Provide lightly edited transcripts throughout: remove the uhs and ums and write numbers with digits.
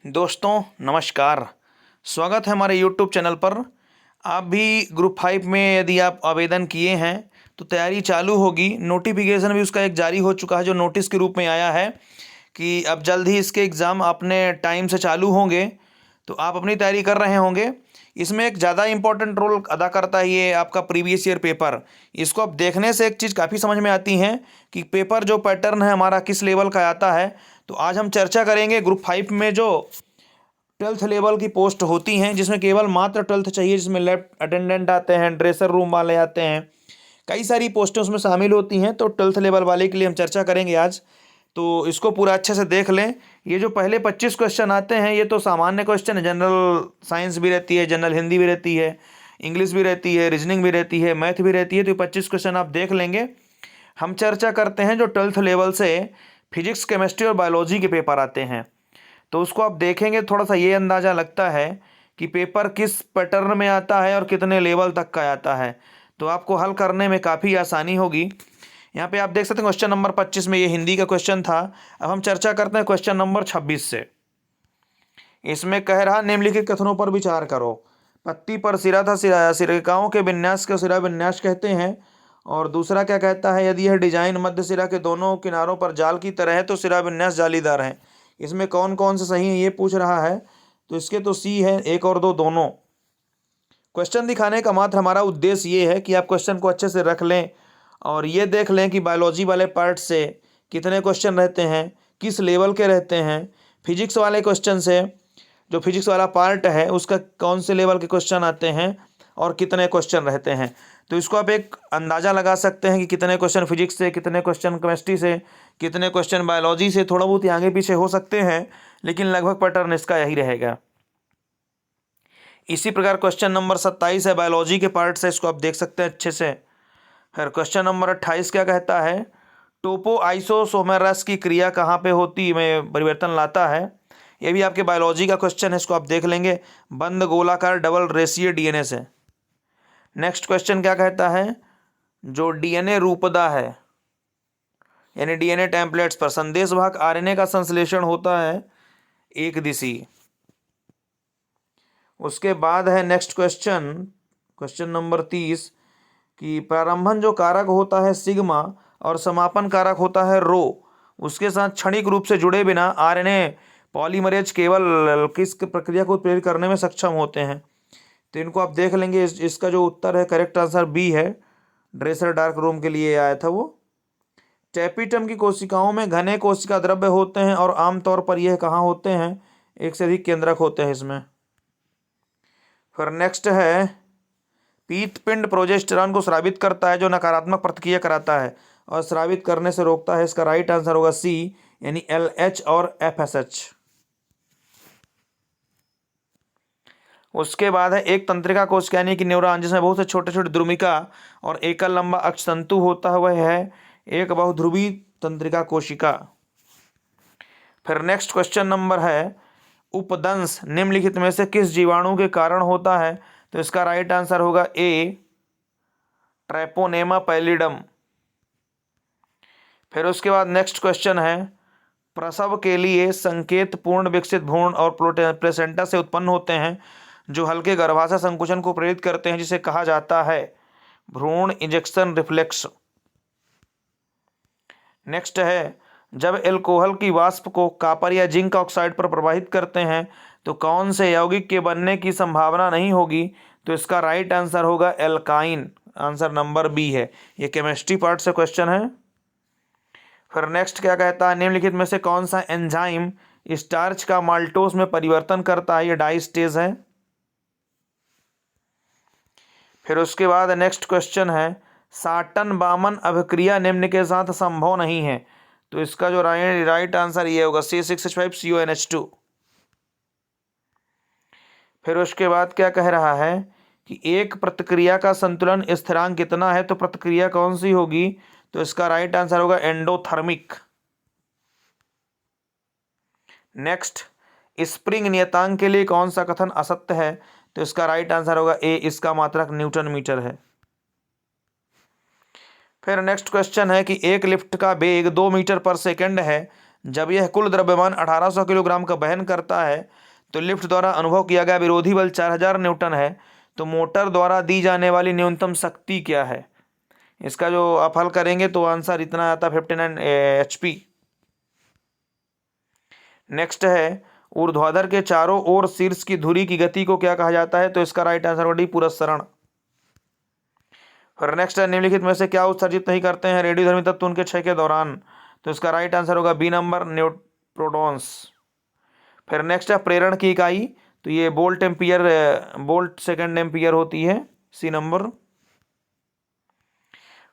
दोस्तों नमस्कार। स्वागत है हमारे YouTube चैनल पर। आप भी ग्रुप 5 में यदि आप आवेदन किए हैं तो तैयारी चालू होगी। नोटिफिकेशन भी उसका एक जारी हो चुका है जो नोटिस के रूप में आया है कि अब जल्द ही इसके एग्ज़ाम अपने टाइम से चालू होंगे, तो आप अपनी तैयारी कर रहे होंगे। इसमें एक ज़्यादा इम्पोर्टेंट रोल अदा करता है ये आपका प्रीवियस ईयर पेपर। इसको अब देखने से एक चीज़ काफ़ी समझ में आती है कि पेपर जो पैटर्न है हमारा किस लेवल का आता है। तो आज हम चर्चा करेंगे ग्रुप 5 में जो 12th लेवल की पोस्ट होती हैं, जिसमें केवल मात्र 12th चाहिए, जिसमें लैब अटेंडेंट आते हैं, ड्रेसर रूम वाले आते हैं, कई सारी पोस्टें उसमें शामिल होती हैं। तो 12th लेवल वाले के लिए हम चर्चा करेंगे आज। तो इसको पूरा अच्छे से देख लें। ये जो पहले 25 क्वेश्चन आते हैं ये तो सामान्य क्वेश्चन है। जनरल साइंस भी रहती है, जनरल हिंदी भी रहती है, इंग्लिश भी रहती है, रीजनिंग भी रहती है, मैथ भी रहती है। तो 25 क्वेश्चन आप देख लेंगे। हम चर्चा करते हैं जो 12th लेवल से फिजिक्स, केमिस्ट्री और बायोलॉजी के पेपर आते हैं। तो उसको आप देखेंगे, थोड़ा सा ये अंदाज़ा लगता है कि पेपर किस पैटर्न में आता है और कितने लेवल तक का आता है। तो आपको हल करने में काफ़ी आसानी होगी। यहाँ पे आप देख सकते हैं क्वेश्चन नंबर 25 में ये हिंदी का क्वेश्चन था। अब हम चर्चा करते हैं क्वेश्चन नंबर 26 से। इसमें कह रहा निम्नलिखित कथनों पर विचार करो। पत्ती पर सिरा था, सिरकाओं के विन्यास को सिरा विन्यास कहते हैं। और दूसरा क्या कहता है, यदि यह डिजाइन मध्य सिरा के दोनों किनारों पर जाल की तरह है तो सिरा विन्यास जालीदार है। इसमें कौन कौन से सही है ये पूछ रहा है। तो इसके तो सी है, 1 और 2 दोनों। क्वेश्चन दिखाने का मात्र हमारा उद्देश्य ये है कि आप क्वेश्चन को अच्छे से रख लें और ये देख लें कि बायोलॉजी वाले पार्ट से कितने क्वेश्चन रहते हैं, किस लेवल के रहते हैं। फिजिक्स वाले क्वेश्चन से, जो फिजिक्स वाला पार्ट है उसका कौन से लेवल के क्वेश्चन आते हैं और कितने क्वेश्चन रहते हैं। तो इसको आप एक अंदाज़ा लगा सकते हैं कि कितने क्वेश्चन फिजिक्स से, कितने क्वेश्चन केमिस्ट्री से, कितने क्वेश्चन बायोलॉजी से। थोड़ा बहुत ही आगे पीछे हो सकते हैं लेकिन लगभग पैटर्न इसका यही रहेगा। इसी प्रकार क्वेश्चन नंबर 27 है बायोलॉजी के पार्ट से, इसको आप देख सकते हैं अच्छे से। फिर क्वेश्चन नंबर 28 क्या कहता है, टोपो आइसोसोमेरस की क्रिया कहाँ पे होती में परिवर्तन लाता है। ये भी आपके बायोलॉजी का क्वेश्चन है, इसको आप देख लेंगे। बंद गोलाकार डबल रेसिए डीएनए से। नेक्स्ट क्वेश्चन क्या कहता है, जो डीएनए रूपदा है यानी डीएनए टेम्पलेट्स पर संदेश वाहक आरएनए का संश्लेषण होता है एक दिशीय। उसके बाद है नेक्स्ट क्वेश्चन, क्वेश्चन नंबर 30 कि प्रारंभन जो कारक होता है सिग्मा और समापन कारक होता है रो, उसके साथ क्षणिक रूप से जुड़े बिना आरएनए पॉलीमरेज केवल किस प्रक्रिया को प्रेरित करने में सक्षम होते हैं। तो इनको आप देख लेंगे। इसका जो उत्तर है करेक्ट आंसर बी है। ड्रेसर डार्क रूम के लिए आया था वो। टैपिटम की कोशिकाओं में घने कोशिका द्रव्य होते हैं और आमतौर पर यह कहाँ होते हैं, एक से अधिक केंद्रक होते हैं इसमें। फिर नेक्स्ट है पीतपिंड प्रोजेस्टेरॉन को स्रावित करता है जो नकारात्मक प्रतिक्रिया कराता है और स्रावित करने से रोकता है। इसका राइट आंसर होगा सी यानी LH और FSH। उसके बाद है एक तंत्रिका कोशिका यानी कि न्यूरॉन, जिसमें बहुत से छोटे छोटे द्रुमिका और एकल लंबा अक्षतंतु होता है, वह है एक बहुध्रुवी तंत्रिका कोशिका। फिर नेक्स्ट क्वेश्चन नंबर है उपदंश निम्नलिखित में से किस जीवाणु के कारण होता है। तो इसका राइट आंसर होगा ए ट्रैपोनेमा पैलिडम। फिर उसके बाद नेक्स्ट क्वेश्चन है प्रसव के लिए संकेत पूर्ण विकसित भ्रूण और प्लेसेंटा से उत्पन्न होते हैं जो हल्के गर्भाशय संकुचन को प्रेरित करते हैं, जिसे कहा जाता है भ्रूण इंजेक्शन रिफ्लेक्स। नेक्स्ट है जब एल्कोहल की वाष्प को कॉपर या जिंक ऑक्साइड पर प्रवाहित करते हैं तो कौन से यौगिक के बनने की संभावना नहीं होगी। तो इसका राइट आंसर होगा एल्काइन। आंसर नंबर बी है। ये केमिस्ट्री पार्ट से क्वेश्चन है। फिर नेक्स्ट क्या कहता है, निम्नलिखित में से कौन सा एंजाइम स्टार्च का माल्टोस में परिवर्तन करता है। ये डाइस्टेज है। फिर उसके बाद नेक्स्ट क्वेश्चन है साटन बामन अभिक्रिया निम्न के साथ संभव नहीं है। तो इसका जो राइट आंसर ये होगा C6H5CONH2। फिर उसके बाद क्या कह रहा है कि एक प्रतिक्रिया का संतुलन स्थिरांक कितना है। तो प्रतिक्रिया कौन सी होगी। तो इसका राइट आंसर होगा एंडोथर्मिक। नेक्स्ट स्प्रिंग नियतांक के लिए कौन सा कथन असत्य है। तो इसका राइट आंसर होगा ए, इसका मात्रक न्यूटन मीटर है। फिर नेक्स्ट क्वेश्चन है कि एक लिफ्ट का वेग 2 मीटर पर सेकंड है जब यह कुल द्रव्यमान 1800 किलोग्राम का वहन करता है तो लिफ्ट द्वारा अनुभव किया गया विरोधी बल 4000 न्यूटन है। तो मोटर द्वारा दी जाने वाली न्यूनतम शक्ति क्या है? इसका जो आप हल करेंगे तो आंसर इतना आता है 59 HP। नेक्स्ट है, ऊर्ध्वाधर के चारों ओर शीर्ष की धुरी की गति को क्या कहा जाता है? तो इसका राइट आंसर होगी पुरस्सरण। फिर नेक्स्ट है, निम्नलिखित में से क्या उत्सर्जित नहीं करते हैं रेडियोधर्मी तत्व उनके क्षय के दौरान? तो इसका राइट आंसर होगा बी नंबर, प्रोटॉन्स। फिर नेक्स्ट है, प्रेरण की इकाई, तो ये volt ampere, volt second ampere होती है, सी नंबर।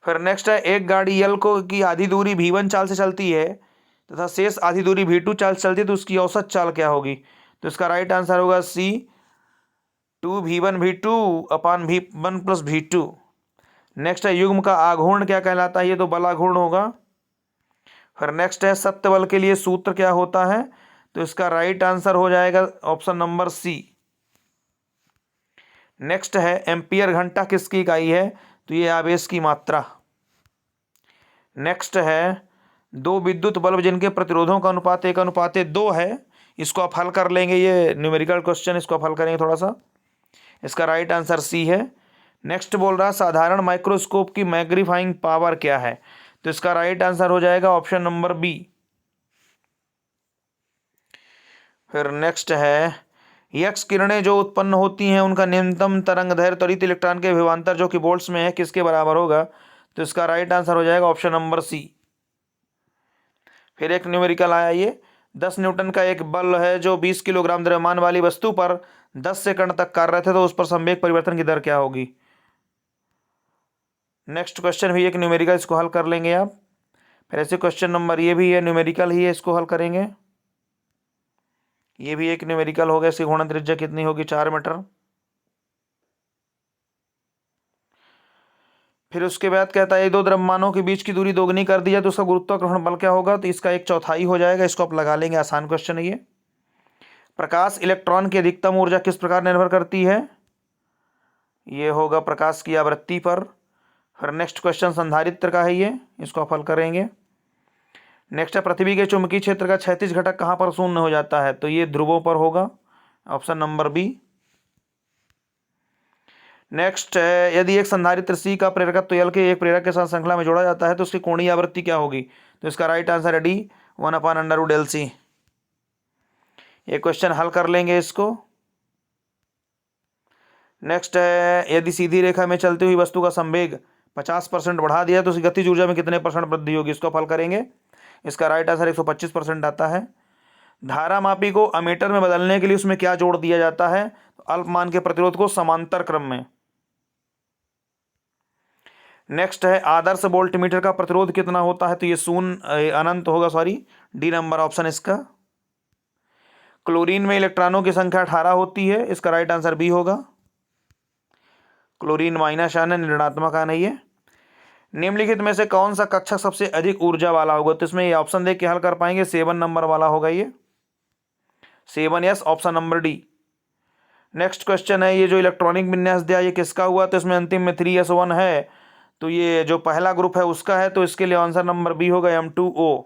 फिर नेक्स्ट है, एक गाड़ी यल को की आधी दूरी v1 चाल से चलती है तथा शेष आधी दूरी v2 चाल से चलती है, तो उसकी औसत चाल क्या होगी? तो इसका राइट आंसर होगा सी 2v1v2 अपान v1 प्लस v2। नेक्स्ट है, युग्म का आघूर्ण क्या कहलाता है? ये तो बलाघूर्ण होगा। फिर नेक्स्ट है, सत्य बल के लिए सूत्र क्या होता है? तो इसका राइट आंसर हो जाएगा ऑप्शन नंबर सी। नेक्स्ट है, एम्पियर घंटा किसकी इकाई है? तो ये आवेश की मात्रा। नेक्स्ट है, दो विद्युत बल्ब जिनके प्रतिरोधों का अनुपात 1:2 है, इसको आप हल कर लेंगे, ये न्यूमेरिकल क्वेश्चन, इसको आप हल करेंगे थोड़ा सा। इसका राइट आंसर सी है। नेक्स्ट बोल रहा है, साधारण माइक्रोस्कोप की मैग्नीफाइंग पावर क्या है? तो इसका राइट आंसर हो जाएगा ऑप्शन नंबर बी। फिर नेक्स्ट है, यक्स किरणें जो उत्पन्न होती हैं उनका न्यूनतम तरंगदैर्घ्य त्वरित इलेक्ट्रॉन के विभवांतर जो कि वोल्ट्स में है किसके बराबर होगा? तो इसका राइट आंसर हो जाएगा ऑप्शन नंबर सी। फिर एक न्यूमेरिकल आया, ये 10 न्यूटन का एक बल है जो 20 किलोग्राम द्रव्यमान वाली वस्तु पर 10 सेकंड तक कार्यरत है, तो उस पर संवेग परिवर्तन की दर क्या होगी? नेक्स्ट क्वेश्चन भी एक न्यूमेरिकल, इसको हल कर लेंगे आप। फिर ऐसे क्वेश्चन नंबर, ये भी है न्यूमेरिकल ही है, इसको हल करेंगे। ये भी एक न्यूमेरिकल हो गया, इसकी घूर्णन त्रिज्या कितनी होगी? 4 मीटर। फिर उसके बाद कहता है, दो द्रव्यमानों के बीच की दूरी दोगुनी कर दी जाए तो उसका गुरुत्वाकर्षण बल क्या होगा? तो इसका 1/4 हो जाएगा, इसको आप लगा लेंगे, आसान क्वेश्चन है ये। प्रकाश इलेक्ट्रॉन की अधिकतम ऊर्जा किस प्रकार निर्भर करती है? ये होगा प्रकाश की आवृत्ति पर। फिर नेक्स्ट क्वेश्चन संधारित्र का है ये, इसको आप हल करेंगे। नेक्स्ट है, पृथ्वी के चुंबकीय क्षेत्र का क्षैतिज घटक कहाँ पर शून्य हो जाता है? तो ये ध्रुवों पर होगा, ऑप्शन नंबर बी। नेक्स्ट है, यदि एक संधारित्र C का प्रेरकत्व L के एक प्रेरक के साथ श्रृंखला में जोड़ा जाता है तो उसकी कोणीय आवृत्ति क्या होगी? तो इसका राइट आंसर है डी, 1/√LC। ये क्वेश्चन हल कर लेंगे इसको। नेक्स्ट है, यदि सीधी रेखा में चलती हुई वस्तु का संवेग 50% बढ़ा दिया तो उसकी गतिज ऊर्जा में कितने % वृद्धि होगी? इसको आप हल करेंगे। इसका राइट आंसर 125% आता है। धारा मापी को अमीटर में बदलने के लिए उसमें क्या जोड़ दिया जाता है? तो अल्पमान के प्रतिरोध को समांतर क्रम में। नेक्स्ट है, आदर्श वोल्टमीटर का प्रतिरोध कितना होता है? तो ये शून्य अनंत होगा, सॉरी, डी नंबर ऑप्शन इसका। क्लोरीन में इलेक्ट्रॉनों की संख्या 18 होती है, इसका राइट आंसर बी होगा। क्लोरीन माइनस आयन है, ऋणात्मक आयन है ये। निम्नलिखित में से कौन सा कक्षक सबसे अधिक ऊर्जा वाला होगा? तो इसमें ये ऑप्शन देख के हल कर पाएंगे, 7 नंबर वाला होगा ये, 7S, option number D. Next question है, ये जो इलेक्ट्रॉनिक विन्यास दिया ये किसका हुआ? तो इसमें अंतिम में 3s1 है, तो ये जो पहला ग्रुप है उसका है, तो इसके लिए आंसर नंबर बी होगा, M2O।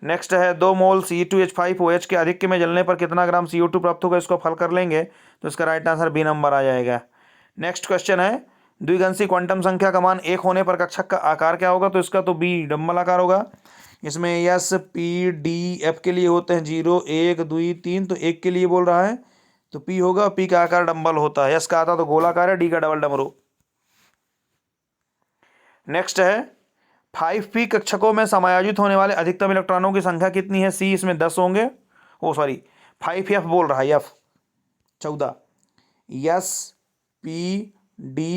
नेक्स्ट है, 2 मोल C2H5OH के अधिक्य में जलने पर कितना ग्राम CO2 प्राप्त होगा? इसको हल कर लेंगे, तो इसका राइट आंसर बी नंबर आ जाएगा। नेक्स्ट क्वेश्चन है, द्विगंशी क्वांटम संख्या का मान 1 होने पर कक्षक का आकार क्या होगा? तो इसका तो बी डम्बल आकार होगा। इसमें S, P, D, F के लिए होते हैं 0, 1, 2, 3, तो 1 के लिए बोल रहा है तो P होगा, P का आकार डम्बल होता है, S का आता तो गोलाकार है, D का डबल डमरू। नेक्स्ट है, 5p कक्षकों में समायोजित होने वाले अधिकतम इलेक्ट्रॉनों की संख्या कितनी है? C, इसमें 10 होंगे, ओ सॉरी 5f बोल रहा है, F 14, S, P, D,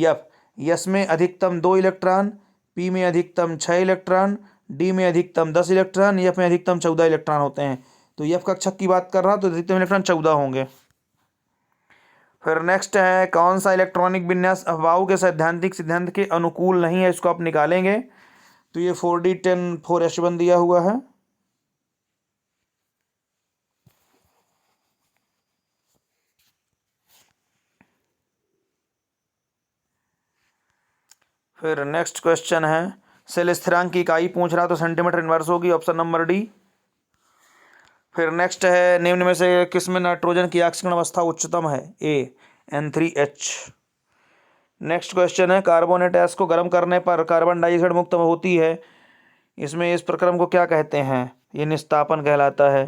F। S में अधिकतम 2 इलेक्ट्रॉन, P में अधिकतम 6 इलेक्ट्रॉन, D में अधिकतम 10 इलेक्ट्रॉन, F में अधिकतम 14 इलेक्ट्रॉन होते हैं। तो F कक्षक की बात कर रहा तो अधिकतम इलेक्ट्रॉन 14 होंगे। फिर नेक्स्ट है, कौन सा इलेक्ट्रॉनिक विन्यास अफबाऊ के सैद्धांतिक सिद्धांत के अनुकूल नहीं है? इसको आप निकालेंगे, तो ये 4d10 4s1 दिया हुआ है। फिर नेक्स्ट क्वेश्चन है, सेल स्थिरांक की इकाई पूछ रहा तो सेंटीमीटर इनवर्स होगी, ऑप्शन नंबर डी। फिर नेक्स्ट है, निम्न में से किस में नाइट्रोजन की ऑक्सीकरण अवस्था उच्चतम है? ए N3H। नेक्स्ट क्वेश्चन है, कार्बोनेट गैस को गर्म करने पर कार्बन डाइऑक्साइड मुक्त होती है, इसमें इस प्रक्रम को क्या कहते हैं? ये निस्तापन कहलाता है।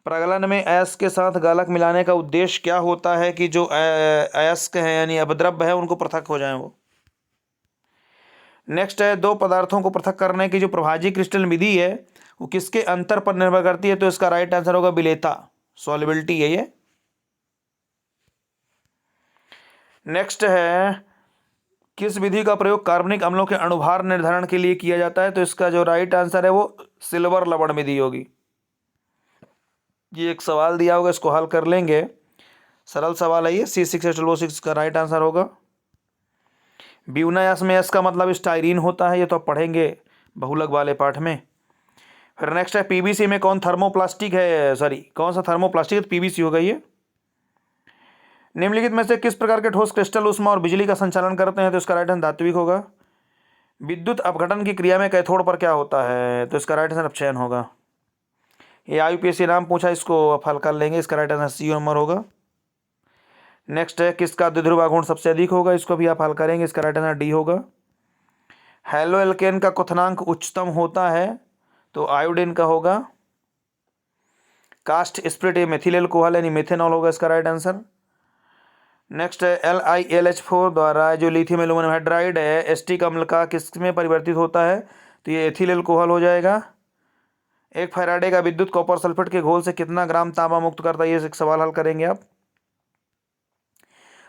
प्रगलन में अयस्क के साथ गालक मिलाने का उद्देश्य क्या होता है कि जो अयस्क है यानी अपद्रव्य है उनको पृथक हो जाए वो। नेक्स्ट है, दो पदार्थों को पृथक करने की जो प्रभाजी क्रिस्टल विधि है वो किसके अंतर पर निर्भर करती है? तो इसका राइट आंसर होगा विलेयता, सॉल्युबिलिटी है ये। नेक्स्ट है, किस विधि का प्रयोग कार्बनिक अम्लों के अणुभार निर्धारण के लिए किया जाता है? तो इसका जो राइट आंसर है वो सिल्वर लवण विधि होगी। ये एक सवाल दिया होगा, इसको हल कर लेंगे, सरल सवाल है ये। C6H12O6 का राइट आंसर होगा। ब्यूनायास में एस का मतलब स्टाइरीन होता है, ये तो आप पढ़ेंगे बहुलक वाले पाठ में। फिर नेक्स्ट है, पीवीसी में कौन थर्मोप्लास्टिक है, सॉरी कौन सा थर्मोप्लास्टिक है? पीवीसी होगा ये। निम्नलिखित में से किस प्रकार के ठोस क्रिस्टल ऊष्मा और बिजली का संचालन करते हैं? तो इसका राइट आंसर धात्विक होगा। विद्युत अपघटन की क्रिया में कैथोड पर क्या होता है? तो इसका राइट आंसर अपचयन होगा। ये IUPAC नाम पूछा, इसको आप हल कर लेंगे, इसका राइट आंसर C नंबर होगा। नेक्स्ट है, किसका द्विध्रुव आघूर्ण सबसे अधिक होगा? इसको भी आप हल करेंगे, इसका राइट आंसर डी होगा। हेलो एल्केन का क्वथनांक उच्चतम होता है तो आयोडीन का होगा। कास्ट स्प्लिट मेथिल एल्कोहल यानी मेथेनॉल होगा, इसका राइट आंसर। नेक्स्ट है, LiLH4 द्वारा जो लिथियम एल्यूमिनियम हाइड्राइड है एस्टिक अम्ल का किस में परिवर्तित होता है? तो ये एथिल एल्कोहल हो जाएगा। एक फैराडे का विद्युत कॉपर सल्फेट के घोल से कितना ग्राम तांबा मुक्त करता है? ये एक सवाल हल करेंगे आप।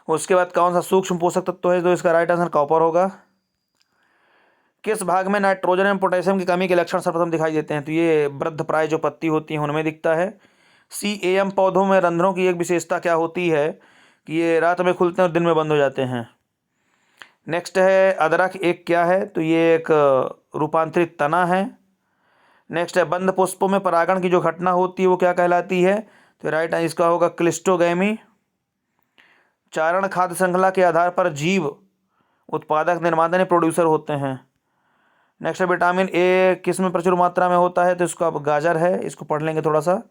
उसके बाद कौन सा सूक्ष्म पोषक तत्व है? तो इसका राइट आंसर कॉपर होगा। किस भाग में नाइट्रोजन एवं पोटेशियम की कमी के लक्षण सर्वप्रथम दिखाई देते हैं? तो ये वृद्धप्राय जो पत्ती होती है उनमें दिखता है। CAM पौधों में रंध्रों की एक विशेषता क्या होती है कि ये रात में खुलते हैं और दिन में बंद हो जाते हैं। नेक्स्ट है, अदरक एक क्या है? तो ये एक रूपांतरित तना है। नेक्स्ट है, बंद पुष्पों में परागण की जो घटना होती है वो क्या कहलाती है? तो राइट आंसर इसका होगा क्लिस्टोगैमी। चारण खाद्य श्रृंखला के आधार पर जीव उत्पादक निर्माता प्रोड्यूसर होते हैं। नेक्स्ट है, विटामिन ए किस में प्रचुर मात्रा में होता है? तो इसको अब गाजर है, इसको पढ़ लेंगे थोड़ा सा।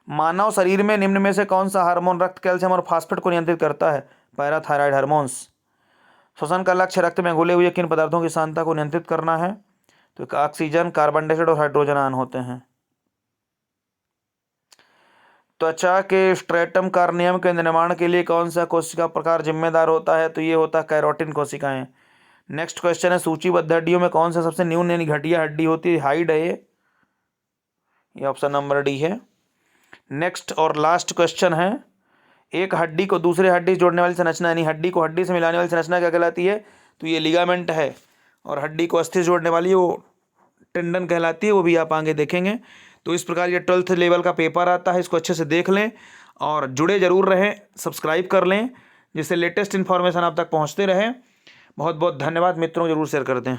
मानव शरीर में निम्न में से कौन सा हार्मोन रक्त कैल्शियम और फास्फेट को नियंत्रित करता है? Parathyroid hormones. श्वसन का लक्ष्य रक्त में घुले हुए किन पदार्थों की सांद्रता को नियंत्रित करना है? तो ऑक्सीजन, कार्बन डाइऑक्साइड और हाइड्रोजन आयन होते हैं। त्वचा के स्ट्रेटम कार्नियम के निर्माण के लिए कौन सा कोशिका प्रकार जिम्मेदार होता है? तो ये होता है कैरोटिन कोशिकाएं। नेक्स्ट क्वेश्चन है, सूचीबद्ध हड्डियों में कौन सा सबसे न्यून यानी घटिया हड्डी होती है? हाइड है ये ऑप्शन नंबर डी है। नेक्स्ट और लास्ट क्वेश्चन है, एक हड्डी को दूसरे हड्डी से जोड़ने वाली संरचना यानी हड्डी को हड्डी से मिलाने वाली संरचना क्या कहलाती है? तो ये लिगामेंट है। और हड्डी को अस्थि से जोड़ने वाली वो टेंडन कहलाती है, वो भी आप आगे देखेंगे। तो इस प्रकार ये 12th लेवल का पेपर आता है, इसको अच्छे से देख लें और जुड़े जरूर रहें, सब्सक्राइब कर लें जिससे लेटेस्ट इन्फॉर्मेशन आप तक पहुँचते रहे। बहुत बहुत धन्यवाद मित्रों, जरूर शेयर कर दें।